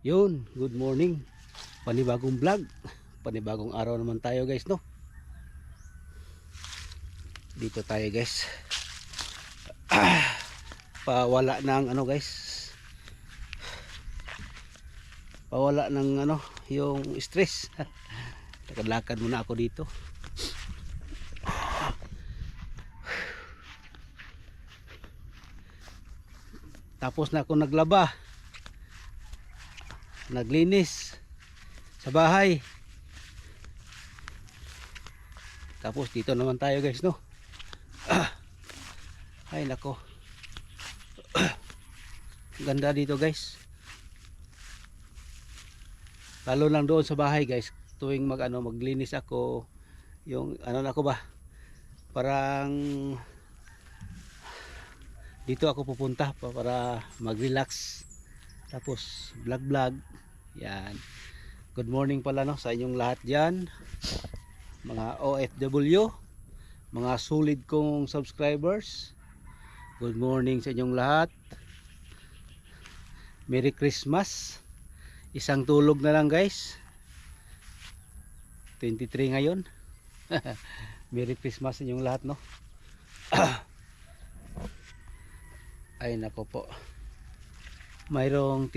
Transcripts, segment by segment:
Yun, good morning. Panibagong vlog. Panibagong araw naman tayo guys, no? Dito tayo guys. Pawala ng ano guys. Pawala ng ano, yung stress. Lakad-lakad muna ako dito. Tapos na ako naglaba. Naglinis sa bahay. Tapos dito naman tayo guys, no? Ay nako. Ganda dito guys. Lalo lang doon sa bahay guys. Tuwing maglinis ako, yung ano na ako ba? Parang dito ako pupunta para mag-relax. Tapos vlog. Yan. Good morning pala no sa inyong lahat diyan. Mga OFW, mga solid kong subscribers. Good morning sa inyong lahat. Merry Christmas. Isang tulog na lang guys. 23 ngayon. Merry Christmas sa inyong lahat no. Ay nako po. Mayroong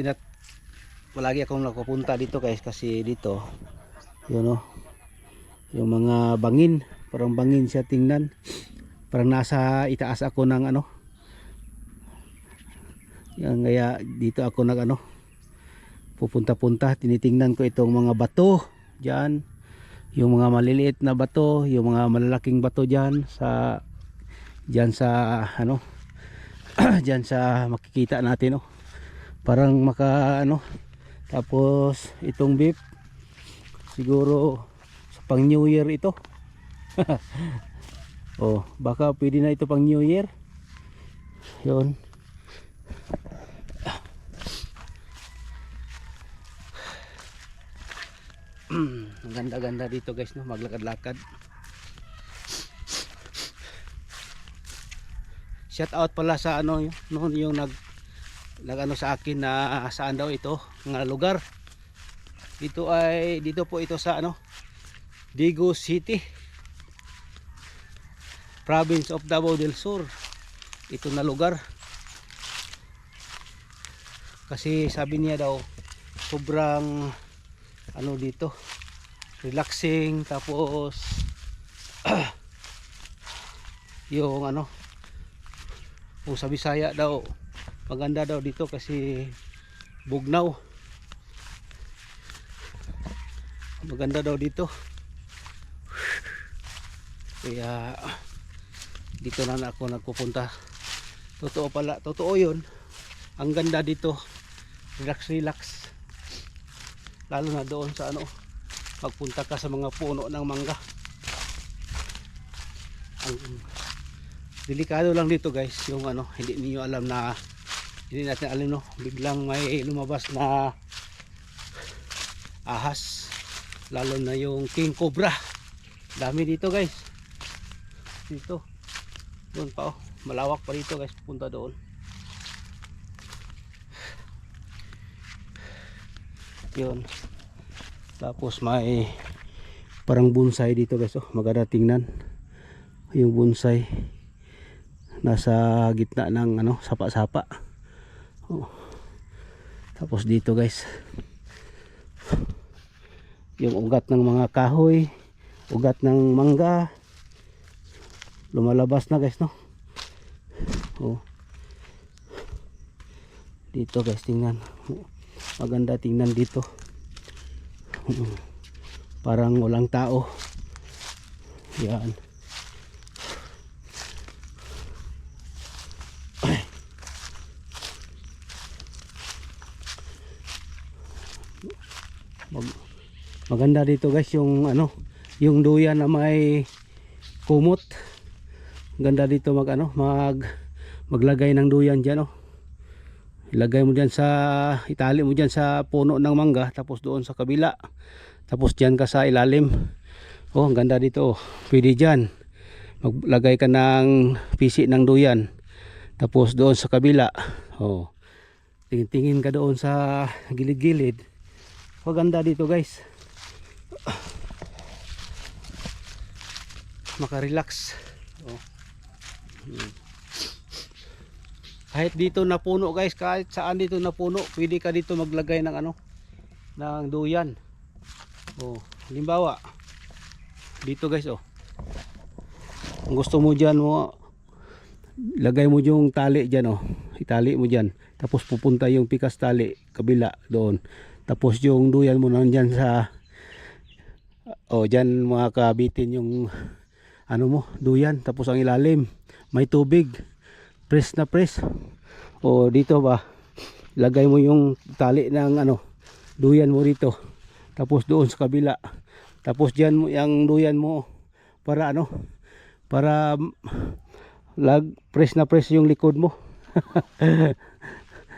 palagi akong nakupunta dito guys kasi dito yun no. Yung mga bangin, parang bangin siya tingnan. Parang nasa itaas ako ng ano. Yan kaya dito ako pupunta-punta, tinitingnan ko itong mga bato diyan. Yung mga maliliit na bato, yung mga malalaking bato diyan sa diyan sa makikita natin parang tapos itong beef siguro sa pang New Year ito. Baka pwede na ito pang New Year. Yun. Ang ganda-ganda dito guys no, maglakad-lakad. Shout out pala sa yung nag sa akin na saan daw ito ng lugar. Dito po ito sa Digo City, Province of Davao del Sur. Ito na lugar. Kasi sabi niya daw sobrang dito relaxing, tapos yung kung sa Bisaya daw maganda daw dito kasi bugnaw. Maganda daw dito. Kaya dito na ako nagpupunta. Totoo yun. Ang ganda dito. Relax. Lalo na doon sa pagpunta ka sa mga puno ng mangga. Ang delikado lang dito guys, yung hindi natin alam biglang may lumabas na ahas, lalo na yung king cobra. Dami dito guys. Dito. Doon pa malawak pa dito guys, punta doon. Yun. Tapos may parang bonsai dito guys, maganda tingnan. Yung bonsai nasa gitna ng sapa-sapa. Tapos dito guys yung ugat ng mga kahoy, ugat ng mangga lumalabas na guys no. Dito guys tingnan, maganda tingnan dito. Parang walang tao. Yan. Maganda dito guys yung yung duyan na may kumot. Ganda dito maglagay ng duyan diyan Ilagay mo diyan itali mo diyan sa puno ng mangga, tapos doon sa kabila. Tapos diyan ka sa ilalim. Ang ganda dito. Pwede diyan. Maglagay ka ng pisi ng duyan. Tapos doon sa kabila. tingin-tingin ka doon sa gilid-gilid. Maganda dito guys, makarelax. Oh. Kahit dito na puno guys, kahit saan dito na puno, pwede ka dito maglagay ng ano, ng duyan. Oh, halimbawa dito guys, oh. Kung gusto mo diyan mo, lagay mo yung tali diyan, oh. Itali mo diyan. Tapos pupunta yung pikas tali kabila doon. Tapos yung duyan mo nandiyan sa, oh, diyan makakabitin yung ano mo, duyan. Tapos ang ilalim may tubig. Press na press. O dito ba, lagay mo yung tali ng ano, duyan mo dito. Tapos doon sa kabila. Tapos diyan mo yung duyan mo para ano, para press na press yung likod mo.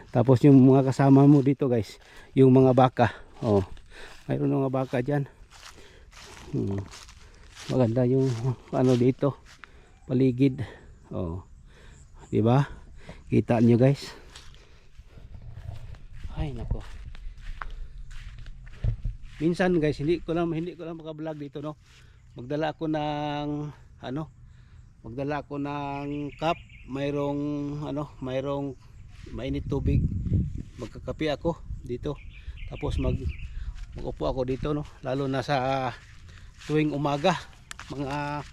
Tapos yung mga kasama mo dito guys, yung mga baka. Oh, mayroon mga baka diyan. Maganda yung ano dito, paligid. Oh. 'Di ba? Kita niyo guys. Ay nako. Minsan guys, hindi ko lang maka-vlog dito, no. Magdala ako ng ano, magdala ako ng cup, mayroong mainit tubig. Magkakape ako dito. Tapos magupo ako dito, no. Lalo na sa tuwing umaga, mga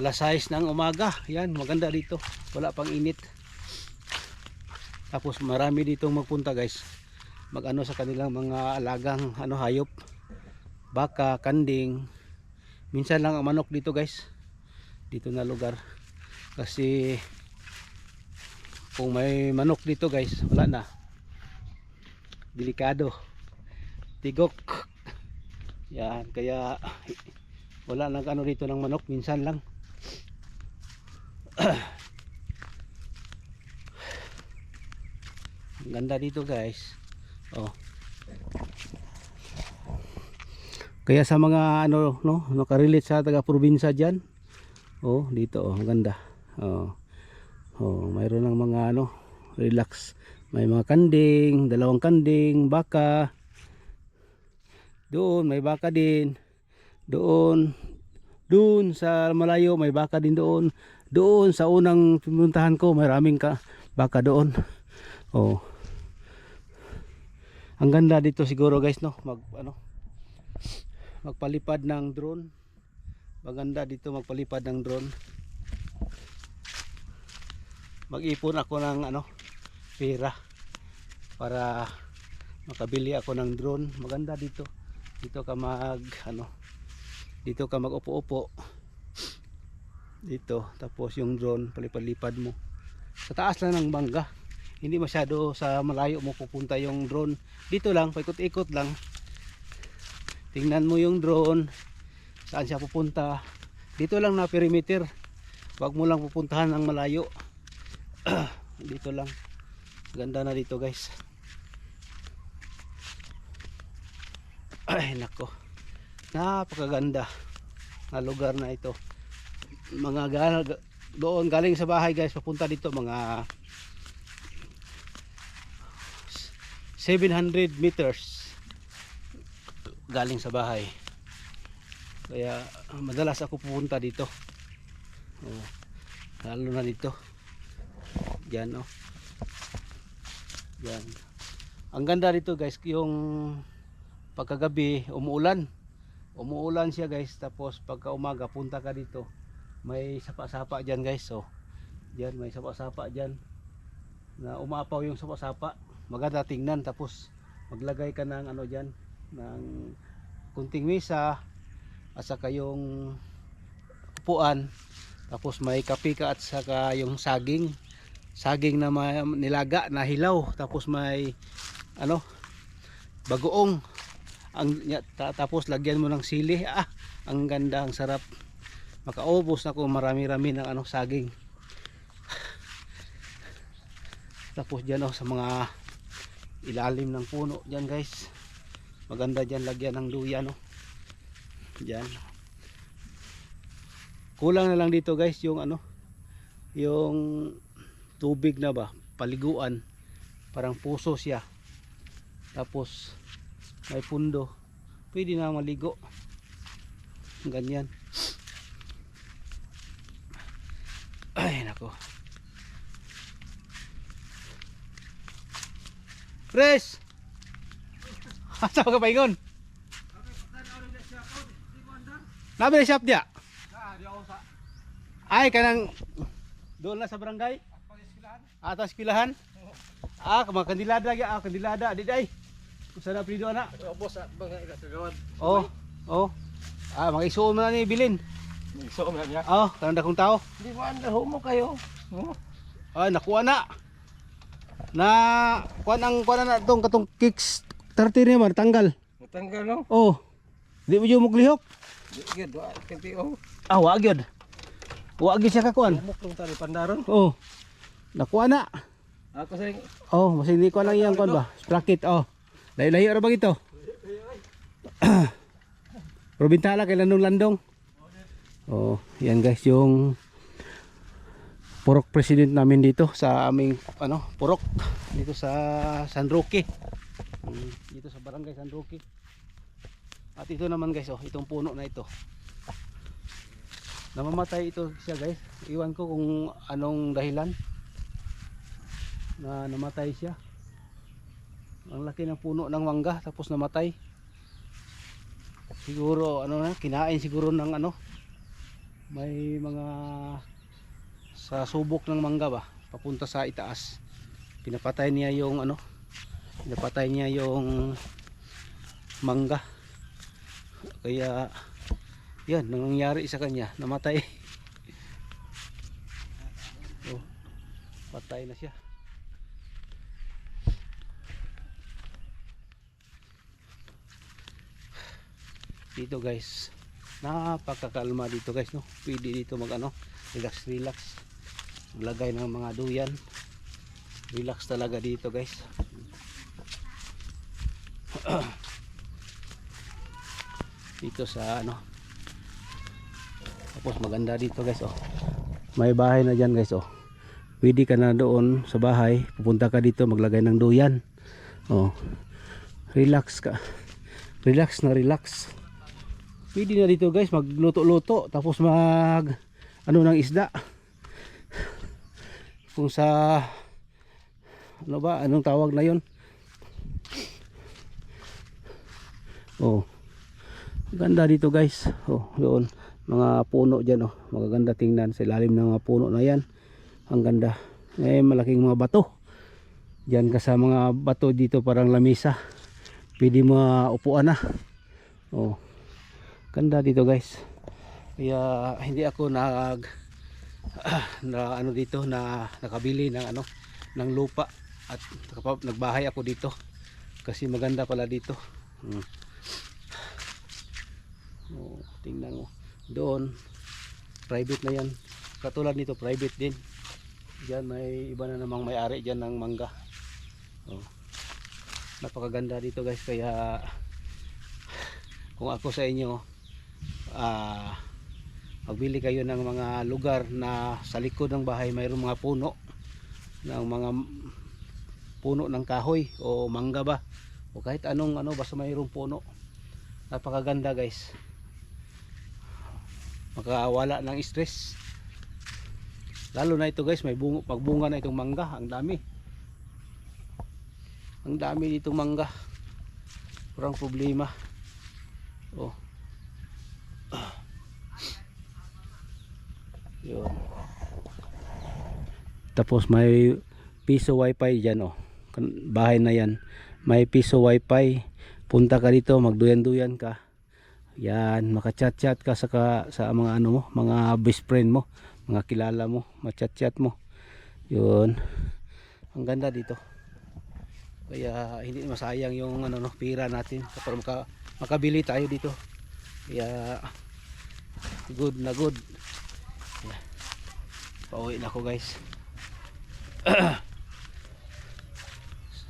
alas 6 ng umaga. Yan, maganda dito, wala pang init. Tapos marami dito magpunta guys, magano sa kanilang mga alagang ano, hayop, baka, kanding. Minsan lang ang manok dito guys, dito na lugar. Kasi kung may manok dito guys, wala na, delikado, tigok. Yan, kaya wala nang ano dito ng manok, minsan lang. Ganda dito guys. Oh. Kaya sa mga ano, no, nakarelate sa taga probinsya diyan. Oh, dito oh, maganda. Oh. Oh, mayroon ng mga ano, relax. May mga kanding, dalawang kanding, baka. Doon may baka din. Doon sa malayo may baka din doon. Doon sa unang pinuntahan ko, maraming baka doon. Oh. Ang ganda dito siguro guys, no, magpalipad ng drone. Maganda dito magpalipad ng drone. Mag-ipon ako ng ano, pera para makabili ako ng drone. Maganda dito. Dito ka dito ka mag-upo-upo. Dito, tapos yung drone palipad-lipad mo. Sa taas lang ng bangga. Hindi masyado sa malayo mo pupunta yung drone. Dito lang, paikot-ikot lang. Tingnan mo yung drone, saan siya pupunta. Dito lang na perimeter. Huwag mo lang pupuntahan ng malayo. Dito lang. Ganda na dito guys. Ay nako, napakaganda na lugar na ito. Doon galing sa bahay guys, papunta dito mga 700 meters galing sa bahay. Kaya madalas ako pupunta dito. Oh, lalo na dito. Yan oh. Yan. Ang ganda dito guys, yung pagkagabi umuulan. Umuulan siya guys, tapos pagka umaga punta ka dito, may sapa-sapa diyan guys. So, diyan may sapa-sapa diyan. Na umapaw yung sapa-sapa. Maganda tingnan, tapos maglagay ka ng ano diyan, ng kunting mesa at saka yung upuan. Tapos may kape ka at saka yung saging na nilaga na hilaw, tapos may ano, bagoong. Tapos lagyan mo ng sili. Ang ganda, ang sarap. Makaubos na ko marami-rami ng ano, saging. Tapos dyan sa mga ilalim ng puno dyan guys, maganda dyan lagyan ng duyan dyan. Kulang na lang dito guys yung yung tubig na ba, paliguan. parang puso siya. Tapos may pundo. Pwede na maligo. Ganyan. Ay nako. Pres! Asa ka paingon? Nabi na shop dia? Ay kanang doon na sa barangay? Atas pilahan? Ah, kandilada ya, kandilada di day. Usa na prido ana? Boss, bangay ka kagawad. Oh, oh. Ah, mga isuon man ni bilin. So, man niya. Oh, kanang dakong tao. Di man mo kayo. Ah, nakuha na. Na kuan na tong katong kicks 30 ni man tanggal. Matanggal no. Oh. Di mo yung muglihok. Di gid wa kintiyo. Ah, wa gyud. Wa gyud siya ka kuan. Muk tong tali pandaron. Oh. Nakuha na. Ako sa Oh, masig di ko lang iyang kuan ba? Sprocket oh. Lahi-lahi ra bang ito? Robintala kay landong-landong. Oh, yan guys yung purok president namin dito sa aming ano, purok dito sa San Roque. Dito sa barangay San Roque. At ito naman guys, oh, itong puno na ito. Namamatay ito siya guys. Iwan ko kung anong dahilan na namatay siya. Ang laki ng puno ng mangga tapos namatay. Siguro ano na, kinain siguro ng ano. May mga sa subok ng mangga ba papunta sa itaas. Pinapatay niya yung ano. Pinapatay niya yung mangga. Kaya yan nangyari sa kanya, namatay. Oh, patay na siya. Dito guys, napakakalma dito guys, no. Pwede dito mag ano, relax maglagay ng mga duyan. Relax talaga dito guys. Dito sa ano, tapos maganda dito guys, oh. May bahay na dyan guys, oh. Pwede ka na doon sa bahay, pupunta ka dito maglagay ng duyan. Oh, relax ka, relax na relax. Pwede na dito guys magluto-luto tapos mag ano ng isda. Kung sa ano ba, anong tawag na yon? Oh. Ganda dito guys. Oh, doon mga puno diyan, oh. Magaganda tingnan sa ilalim ng mga puno na yan. Ang ganda. Eh malaking mga bato. Diyan ka sa mga bato dito parang lamisa. Pwede mo upuan na. Oh. Ganda dito guys. Kaya hindi ako na ano dito na nakabili ng ano ng lupa at nagbahay ako dito kasi maganda pala dito. Oh, tingnan mo. Doon private na yan. Katulad nito private din. Diyan may iba na namang may-ari diyan ng mangga. Oh. Napakaganda dito guys, kaya kung ako sa inyo magbili kayo ng mga lugar na sa likod ng bahay mayroong mga puno ng kahoy o mangga ba o kahit anong ano basta mayroong puno. Napakaganda guys, makawala ng stress. Lalo na ito guys, may pagbunga na itong mangga. Ang dami ditong mangga, parang problema. Oh. Yun. Tapos may piso wifi dyan, oh. Bahay na yan may piso wifi. Punta ka dito, magduyan-duyan ka. Yan, makachat-chat ka sa mga ano mo, mga best friend mo, mga kilala mo, machat-chat mo. Yun. Ang ganda dito. Kaya hindi masayang yung ano no, pira natin kapag makabili tayo dito. Kaya good na good. Pauwi na ako guys.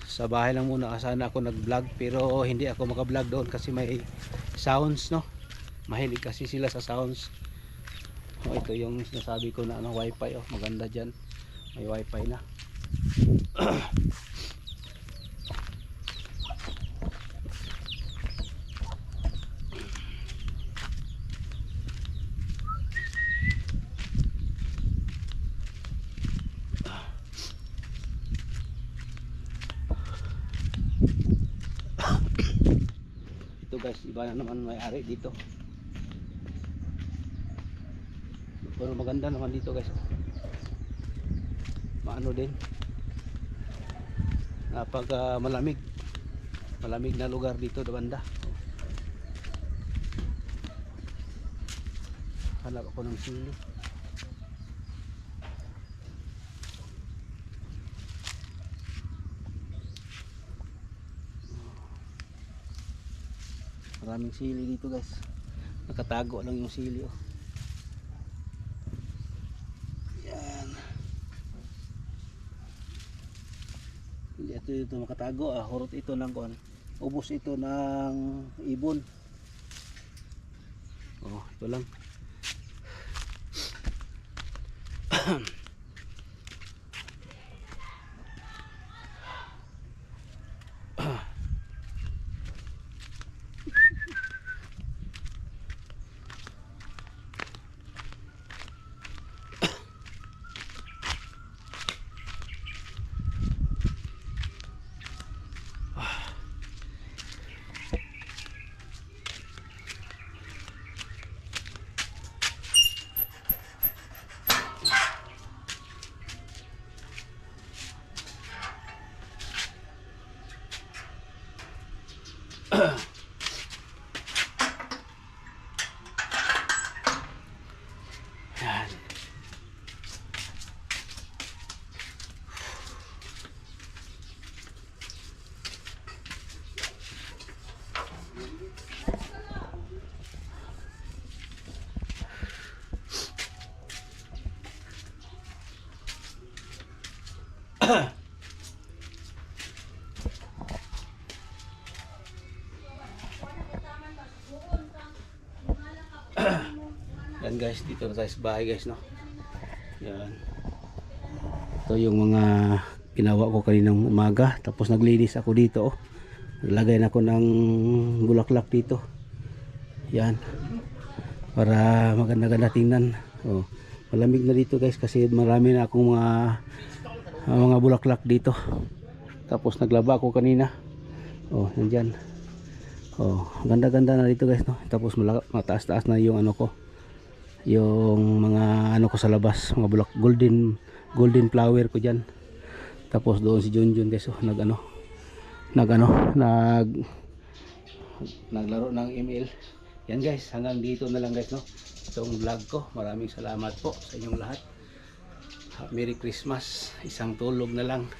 Sa bahay lang muna sana ako nag-vlog, pero hindi ako maka-vlog doon kasi may sounds, no. Mahilig kasi sila sa sounds. Oh, ito yung sinasabi ko na ano, wifi, oh, maganda diyan. May wifi na. guys, iba na naman may-ari dito. Pero maganda naman dito guys. Maano din. Napag malamig. Malamig na lugar dito sa banda. Hanap ako ng sili. Maraming sili dito guys. Nakatago lang yung sili oh. Yan. Hindi ito makatago ah. Hurot ito ng kuan. Ubos ito ng ibon. Oh, ito lang. Yan. Yan guys, dito na tayo sa bahay guys no. Yan. Ito yung mga ginawa ko kaninang umaga. Tapos naglinis ako dito oh. Naglagay na ako ng bulaklak dito. Yan. Para maganda-ganda tingnan. Oh. Malamig na dito guys kasi marami na akong mga bulaklak dito. Tapos naglaba ako kanina. Oh, nandiyan. Oh, ganda-ganda na dito guys no. Tapos mataas-taas na yung ano ko. Yung mga ano ko sa labas, mga bulak golden flower ko diyan. Tapos doon si Junjun guys oh, naglaro ng email. Yan guys, hanggang dito na lang guys no. Itong vlog ko. Maraming salamat po sa inyong lahat. Merry Christmas. Isang tulog na lang.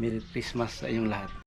Merry Christmas sa inyong lahat.